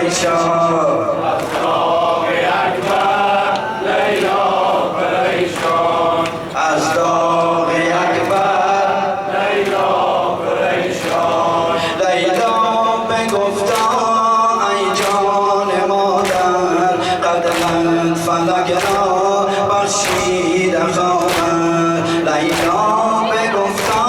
پریشان از داغ اکبر لیلا پریشان لیلا بگفتا ای جان مادر قدمت فلک را بخشید خواهر لیلا بگفتا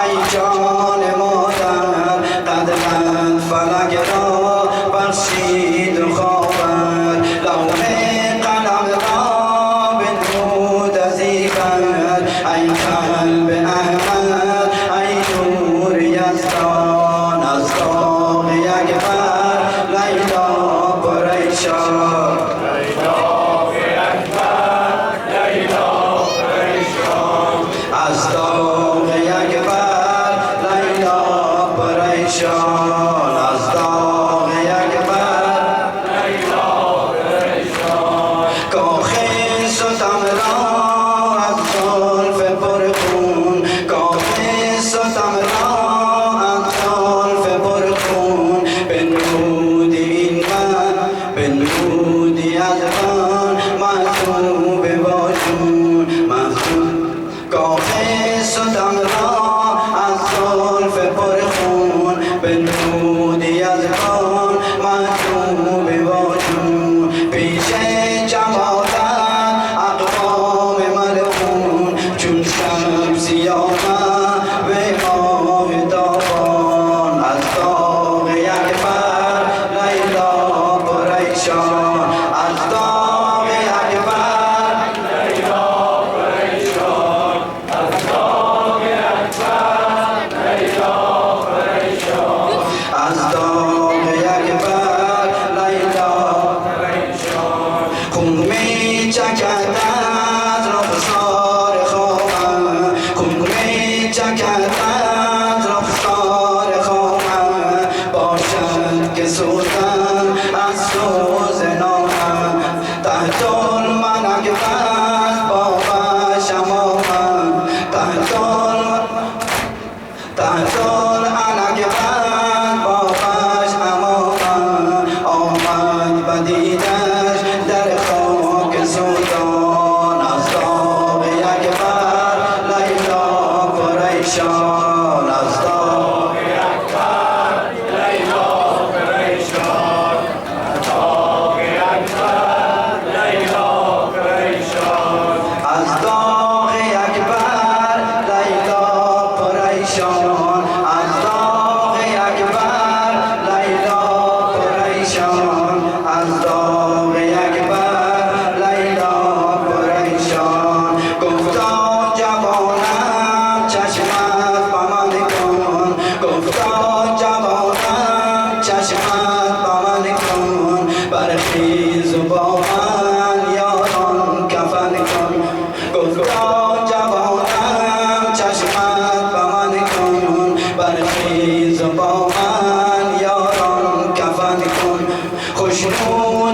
ای جان مادر قدمت فلک را بخشید خواهر لوح قلم را بنمود از ای قلب احمد ای نور یزدان از داغ اکبر لیلا پریشان از داغ اکبر لیلا پریشان از داغ اکبر کاخ ستم را از زلف پرخون کاخ ستم را از زلف پرخون بنمودی این من بنمودی از من محبوب باشون محبوب کاخ ستم را از زلف پرخون بنمودی از من محبوب باشون پیش جمالت اقوام ملعون چون شمسی آمد به ماه تابان از داغ اکبر لیلا پریشان از داغ اکبر لیلا پریشان از داغ اکبر لیلا پریشان از داغ اکبر لیلا خون می چکد از رخسار خواهم خون می چکد از رخسار خواهم باشد که سوزم از سوز نامم تحت الملک بس با شمامم تحت العلک بس با امامم آمد بدیدش در خاک سودان از داغ اکبر لیلا پریشان از داغ اکبر لیلا پریشان از داغ اکبر لیلا پریشان از داغ اکبر لیلا پریشان از داغ اکبر لیلا پریشان از داغ اکبر لیلا پریشان گفتا جوانم چشمت با من کن گفتا جوانم چشمت با من کن برخیز و با من یاران کفن کن گفتا جوانم چشمت با من کن برخیز و با من یاران کفن کن خوشنود